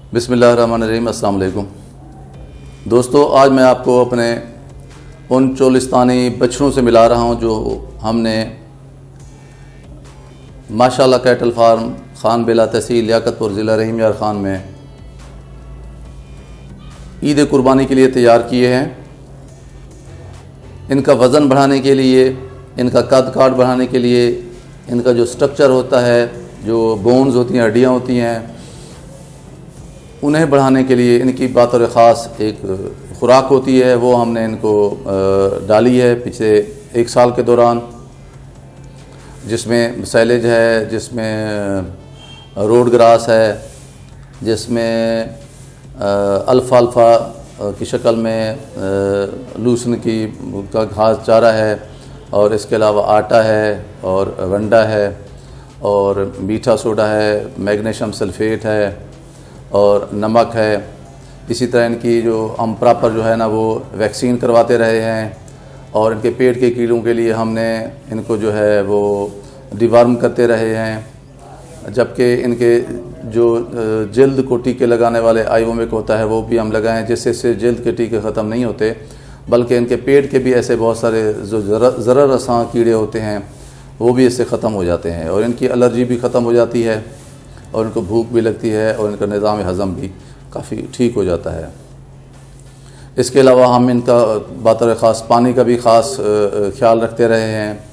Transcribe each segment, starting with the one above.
बिस्मिल्लाहिर्रहमानिर्रहीम। अस्सलाम वालेकुम दोस्तों, आज मैं आपको अपने उन चोलिस्तानी बछड़ों से मिला रहा हूं जो हमने माशाल्लाह कैटल फार्म खान बेला तहसील लियाकतपुर ज़िला रहीम यार ख़ान में ईद कुर्बानी के लिए तैयार किए हैं। इनका वज़न बढ़ाने के लिए, इनका कद काठ बढ़ाने के लिए, इनका जो स्ट्रक्चर होता है, जो बोन्स होती हैं, हड्डियाँ होती हैं, उन्हें बढ़ाने के लिए इनकी बतौर ख़ास एक खुराक होती है, वो हमने इनको डाली है पिछले 1 साल के दौरान, जिसमें सैलेज है, जिसमें रोड ग्रास है, जिसमें अल्फ़ाल्फ़ा की शक्ल में लूसन की का घास चारा है, और इसके अलावा आटा है और वंडा है और मीठा सोडा है, मैग्नीशियम सल्फ़ेट है और नमक है। इसी तरह इनकी जो हम प्रॉपर जो है ना वो वैक्सीन करवाते रहे हैं, और इनके पेट के कीड़ों के लिए हमने इनको जो है वो डिवर्म करते रहे हैं। जबकि इनके जो जल्द को टीके लगाने वाले आयोमिक होता है वो भी हम लगाएं, जिससे से जल्द के टीके ख़त्म नहीं होते, बल्कि इनके पेट के भी ऐसे बहुत सारे जो ज़रर रसां कीड़े होते हैं वो भी इससे ख़त्म हो जाते हैं, और इनकी एलर्जी भी ख़त्म हो जाती है, और इनको भूख भी लगती है, और इनका निज़ाम हज़म भी काफ़ी ठीक हो जाता है। इसके अलावा हम इनका बतौर ख़ास पानी का भी ख़ास ख्याल रखते रहे हैं,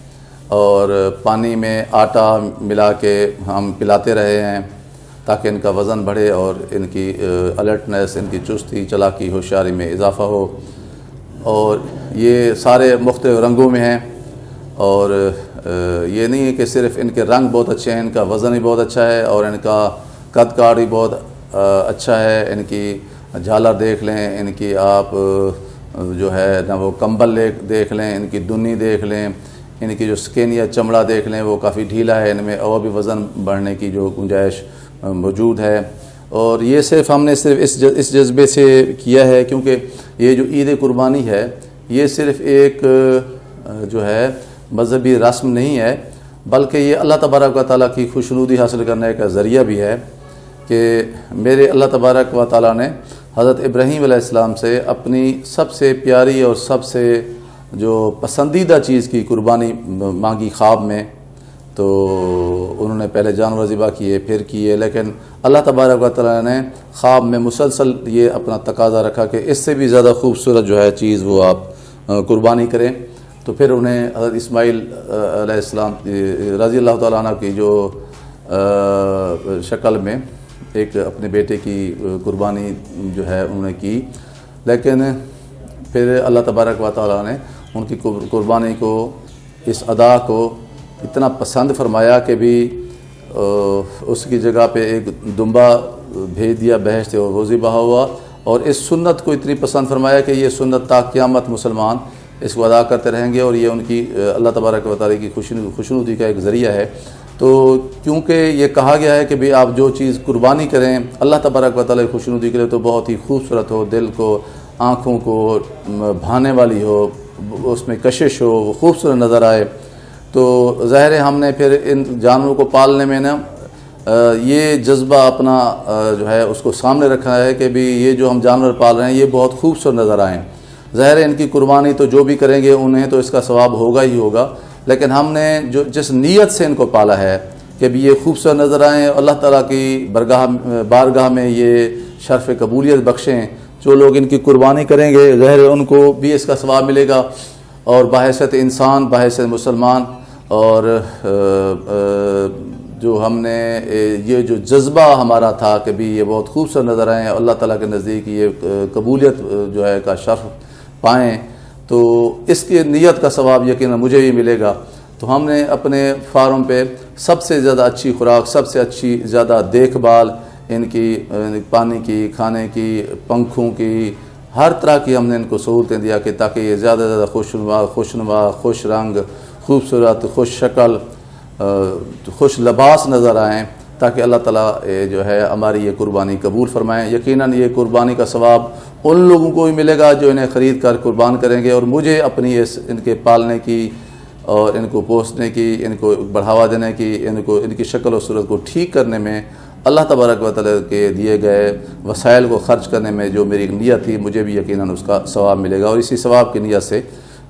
और पानी में आटा मिला के हम पिलाते रहे हैं ताकि इनका वज़न बढ़े और इनकी अलर्टनेस, इनकी चुस्ती, चालाकी, होशियारी में इजाफ़ा हो। और ये सारे मुख्तलिफ़ रंगों में हैं, और ये नहीं है कि सिर्फ़ इनके रंग बहुत अच्छे हैं, इनका वज़न भी बहुत अच्छा है, और इनका कद काठ भी बहुत अच्छा है। इनकी झालर देख लें, इनकी आप जो है ना वो कंबल देख लें, इनकी दुन्नी देख लें, इनकी जो स्किन या चमड़ा देख लें वो काफ़ी ढीला है, इनमें और भी वज़न बढ़ने की जो गुंजाइश मौजूद है। और ये हमने सिर्फ इस जज्बे से किया है क्योंकि ये जो ईद कुर्बानी है ये सिर्फ़ एक जो है मज़हबी रस्म नहीं है, बल्कि ये अल्लाह तबारक व तआला की खुशनुदी हासिल करने का ज़रिया भी है कि मेरे अल्लाह तबारक व तआला ने हज़रत इब्राहीम अलैहिस्सलाम से अपनी सबसे प्यारी और सबसे जो पसंदीदा चीज़ की कुर्बानी मांगी ख्वाब में। तो उन्होंने पहले जानवर ज़िबा किए, फिर किए, लेकिन अल्लाह तबारक व तआला ने ख्वाब में मुसलसल ये अपना तकाज़ा रखा कि इससे भी ज़्यादा खूबसूरत जो है चीज़ वो आप कुर्बानी करें। तो फिर उन्हें हज़रत इस्माइल अलैहिस्सलाम रज़ी अल्लाह तआला अन्हु की जो शक्ल में एक अपने बेटे की कुर्बानी जो है उन्होंने की, लेकिन फिर अल्लाह तबारक व तआला ने उनकी कुर्बानी को, इस अदा को इतना पसंद फरमाया कि भी उसकी जगह पे एक दुम्बा भेज दिया बहश्त और वो ज़िबा हुआ, और इस सुन्नत को इतनी पसंद फरमाया कि ये सुन्नत ता क़यामत मुसलमान इसको अदा करते रहेंगे, और ये उनकी अल्लाह तबारक व तआला की खुशनुदी का एक ज़रिया है। तो क्योंकि ये कहा गया है कि भाई आप जो चीज़ कुर्बानी करें अल्लाह तबारक व तआला की खुशनुदी के लिए तो बहुत ही खूबसूरत हो, दिल को, आँखों को भाने वाली हो, उसमें कशिश हो, वो खूबसूरत नज़र आए। तो ज़ाहिर है हमने फिर इन जानवरों को पालने में ना ये जज्बा अपना जो है उसको सामने रखा है कि भी ये जो हम जानवर पाल रहे हैं ये बहुत खूबसूरत नज़र आएँ। ज़ाहिर है इनकी कुर्बानी तो जो भी करेंगे उन्हें तो इसका सवाब होगा ही होगा, लेकिन हमने जो जिस नीयत से इनको पाला है कि भी ये खूबसूरत नज़र आएँ, अल्लाह ताला की बारगाह में ये शर्फ़ कबूलियत बख्शें। जो लोग इनकी कुर्बानी करेंगे ज़ाहिर है उनको भी इसका सवाब मिलेगा, और बहैसियत इंसान, बहैसियत मुसलमान, और जो हमने ये जो जज्बा हमारा था कि भी ये बहुत खूबसूरत नज़र आएँ, अल्लाह ताला के नज़दीक ये कबूलियत जो है का शर्फ़ पाएँ, तो इसकी नीयत का सवाब यकीनन मुझे भी मिलेगा। तो हमने अपने फार्म पे सबसे ज़्यादा अच्छी खुराक, सबसे अच्छी ज़्यादा देखभाल, इनकी पानी की, खाने की, पंखों की, हर तरह की हमने इनको सहूलतें दिया कि ताकि ये ज़्यादा से ज़्यादा खुशनुमा, खुश रंग, खूबसूरत, खुश शक्ल, खुश लिबास नज़र आएँ, ताकि अल्लाह ताला जो है हमारी ये कुर्बानी कबूल फरमाएँ। यकीनन ये कुर्बानी का सवाब उन लोगों को भी मिलेगा जो इन्हें ख़रीद कर कुर्बान करेंगे, और मुझे अपनी इनके पालने की और इनको पोसने की, इनको बढ़ावा देने की, इनकी शक्ल और सूरत को ठीक करने में अल्लाह तबारक व तआला के दिए गए वसाइल को ख़र्च करने में जो मेरी नीयत थी, मुझे भी यकीनन उसका सवाब मिलेगा। और इसी सवाब की नीयत से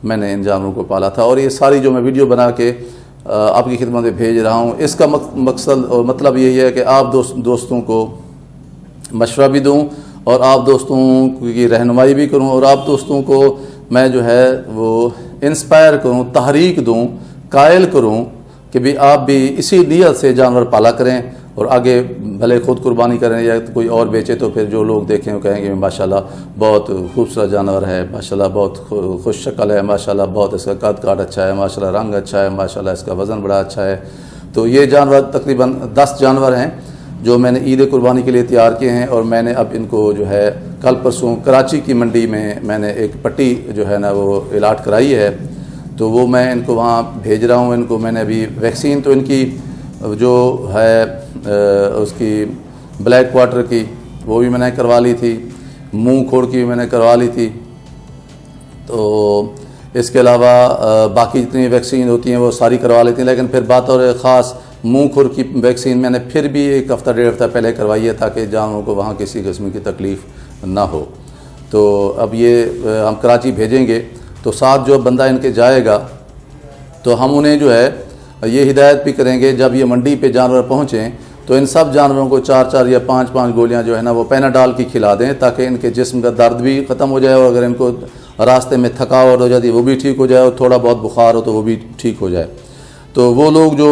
मैंने इन जानवरों को पाला था। और ये सारी जो मैं वीडियो बना के आपकी खिदमत में भेज रहा हूँ, इसका मकसद और मतलब यही है कि आप दोस्तों को मशवरा भी दूँ और आप दोस्तों की रहनुमाई भी करूँ, और आप दोस्तों को मैं जो है वो इंस्पायर करूँ, तहरीक दूँ, कायल करूँ कि भी आप भी इसी नीयत से जानवर पाला करें और आगे भले ख़ुद कुर्बानी करें या कोई और बेचे, तो फिर जो लोग देखें वो कहेंगे माशाल्लाह बहुत खूबसूरत जानवर है, माशाल्लाह बहुत खुश शक्ल है, माशाल्लाह बहुत इसका कद काट अच्छा है, माशाल्लाह रंग अच्छा है, माशाल्लाह इसका वज़न बड़ा अच्छा है। तो ये जानवर तकरीबन 10 जानवर हैं जो मैंने ईद कुर्बानी के लिए तैयार किए हैं। और मैंने अब इनको जो है कल परसों कराची की मंडी में मैंने एक पट्टी जो है ना वो अलाट कराई है, तो वो मैं इनको वहाँ भेज रहा हूँ। इनको मैंने अभी वैक्सीन तो इनकी जो है उसकी ब्लैक क्वार्टर की वो भी मैंने करवा ली थी, मुंह खोड़ की भी मैंने करवा ली थी। तो इसके अलावा बाकी जितनी वैक्सीन होती हैं वो सारी करवा लेती हैं, लेकिन फिर बात और ख़ास मुंह खुर की वैक्सीन मैंने फिर भी 1 हफ़्ता 1.5 हफ़्ता पहले करवाई है ताकि जानवरों को वहाँ किसी किस्म की तकलीफ़ ना हो। तो अब ये हम कराची भेजेंगे, तो साथ जो बंदा इनके जाएगा तो हम उन्हें जो है ये हिदायत भी करेंगे, जब ये मंडी पे जानवर पहुँचें तो इन सब जानवरों को 4-4 या 5-5 गोलियां जो है ना वो पैनाडॉल की खिला दें, ताकि इनके जिस्म का दर्द भी ख़त्म हो जाए, और अगर इनको रास्ते में थकावट हो जाती है वो भी ठीक हो जाए, और थोड़ा बहुत बुखार हो तो वो भी ठीक हो जाए। तो वो लोग जो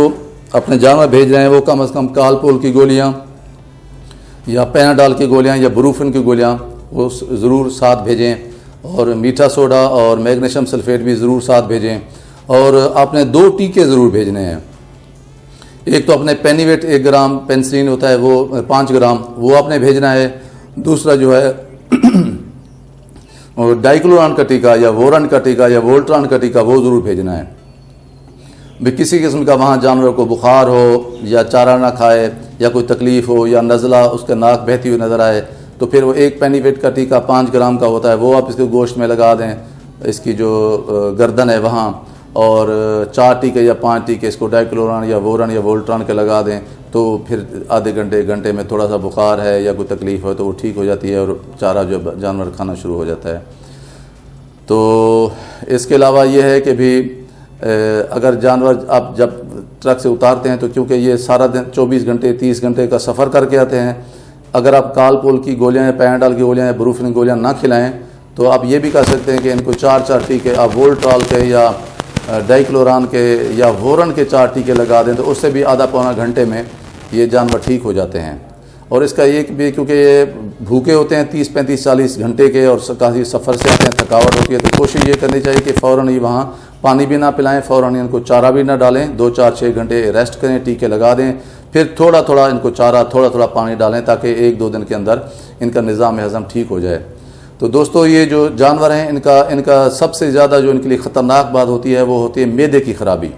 अपने जानवर भेज रहे हैं वो कम से कम कालपोल की गोलियाँ या पैनाडॉल की गोलियाँ या ब्रूफिन की गोलियाँ वो ज़रूर साथ भेजें, और मीठा सोडा और मैग्नीशियम सल्फेट भी ज़रूर साथ भेजें। और आपने 2 टीके ज़रूर भेजने हैं। एक तो अपने पेनीवेट 1 ग्राम पेंसिलिन होता है वो 5 ग्राम वो आपने भेजना है। दूसरा जो है डाइक्लोरान का टीका या वोरन का टीका या वोल्ट्रान का टीका वो ज़रूर भेजना है। भी किसी किस्म का वहाँ जानवर को बुखार हो या चारा ना खाए या कोई तकलीफ़ हो या नज़ला उसका नाक बहती हुई नज़र आए, तो फिर वो 1 पेनीवेट का टीका 5 ग्राम का होता है वो आप इसके गोश्त में लगा दें, इसकी जो गर्दन है वहाँ, और 4 टीके या 5 टीके इसको डाइक्लोरान या वोरन या वोल्ट्रान के लगा दें, तो फिर आधे घंटे 1 घंटे में थोड़ा सा बुखार है या कोई तकलीफ़ हो तो वो ठीक हो जाती है और चारा जो जानवर खाना शुरू हो जाता है। तो इसके अलावा ये है कि भी अगर जानवर आप जब ट्रक से उतारते हैं तो क्योंकि ये सारा दिन 24 घंटे 30 घंटे का सफ़र करके आते हैं, अगर आप कालपोल की गोलियाँ या पैनाडॉल की गोलियाँ या ब्रूफिन गोलियाँ ना खिलाएँ तो आप ये भी कर सकते हैं कि इनको 4-4 टीके आप वोल्ट्रॉल के या डाइक्लोरान के या वोरन के 4 टीके लगा दें, तो उससे भी आधा पौना घंटे में ये जानवर ठीक हो जाते हैं। और इसका एक भी क्योंकि ये भूखे होते हैं 30, 35, 40 घंटे के और काफ़ी सफ़र से आते हैं, थकावट होती है, तो कोशिश ये करनी चाहिए कि फ़ौरन ही वहाँ पानी भी ना पिलाएं, फ़ौरन इनको चारा भी ना डालें, 2, 4, 6 घंटे रेस्ट करें, टीके लगा दें, फिर थोड़ा थोड़ा इनको चारा थोड़ा थोड़ा पानी डालें ताकि 1-2 दिन के अंदर इनका निज़ाम हज़म ठीक हो जाए। तो दोस्तों ये जो जानवर हैं इनका सबसे ज़्यादा जो इनके लिए ख़तरनाक बात होती है वो होती है मैदे की ख़राबी।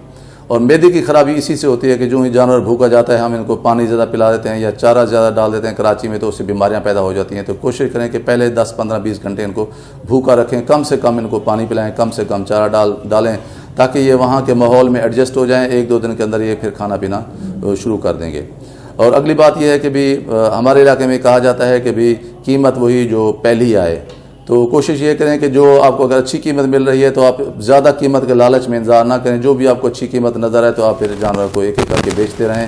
और मैदे की ख़राबी इसी से होती है कि जो ही जानवर भूखा जाता है हम इनको पानी ज़्यादा पिला देते हैं या चारा ज़्यादा डाल देते हैं कराची में, तो उससे बीमारियां पैदा हो जाती हैं। तो कोशिश करें कि पहले 10, 15, 20 घंटे इनको भूखा रखें, कम से कम इनको पानी पिलाएं, कम से कम चारा डालें ताकि ये वहाँ के माहौल में एडजस्ट हो जाएँ। 1-2 दिन के अंदर ये फिर खाना पीना शुरू कर देंगे। और अगली बात यह है कि भी हमारे इलाके में कहा जाता है कि भी कीमत वही जो पहली आए, तो कोशिश ये करें कि जो आपको अगर अच्छी कीमत मिल रही है तो आप ज़्यादा कीमत के लालच में इंतज़ार ना करें। जो भी आपको अच्छी कीमत नज़र आए तो आप फिर जानवर को एक एक करके बेचते रहें।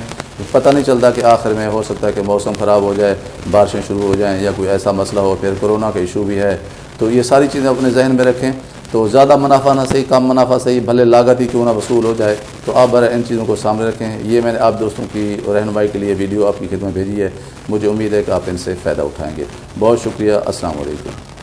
पता नहीं चलता कि आखिर में हो सकता है कि मौसम ख़राब हो जाए, बारिशें शुरू हो जाएं या कोई ऐसा मसला हो, फिर कोरोना का इशू भी है। तो ये सारी चीज़ें अपने जहन में रखें। तो ज़्यादा मुनाफा ना सही, कम मुनाफा सही, भले लागत ही क्यों ना वसूल हो जाए, तो आप बर इन चीज़ों को सामने रखें। ये मैंने आप दोस्तों की रहनुमाई के लिए वीडियो आपकी खिदमत भेजी है। मुझे उम्मीद है कि आप इनसे फ़ायदा उठाएँगे। बहुत शुक्रिया। अस्सलाम वालेकुम।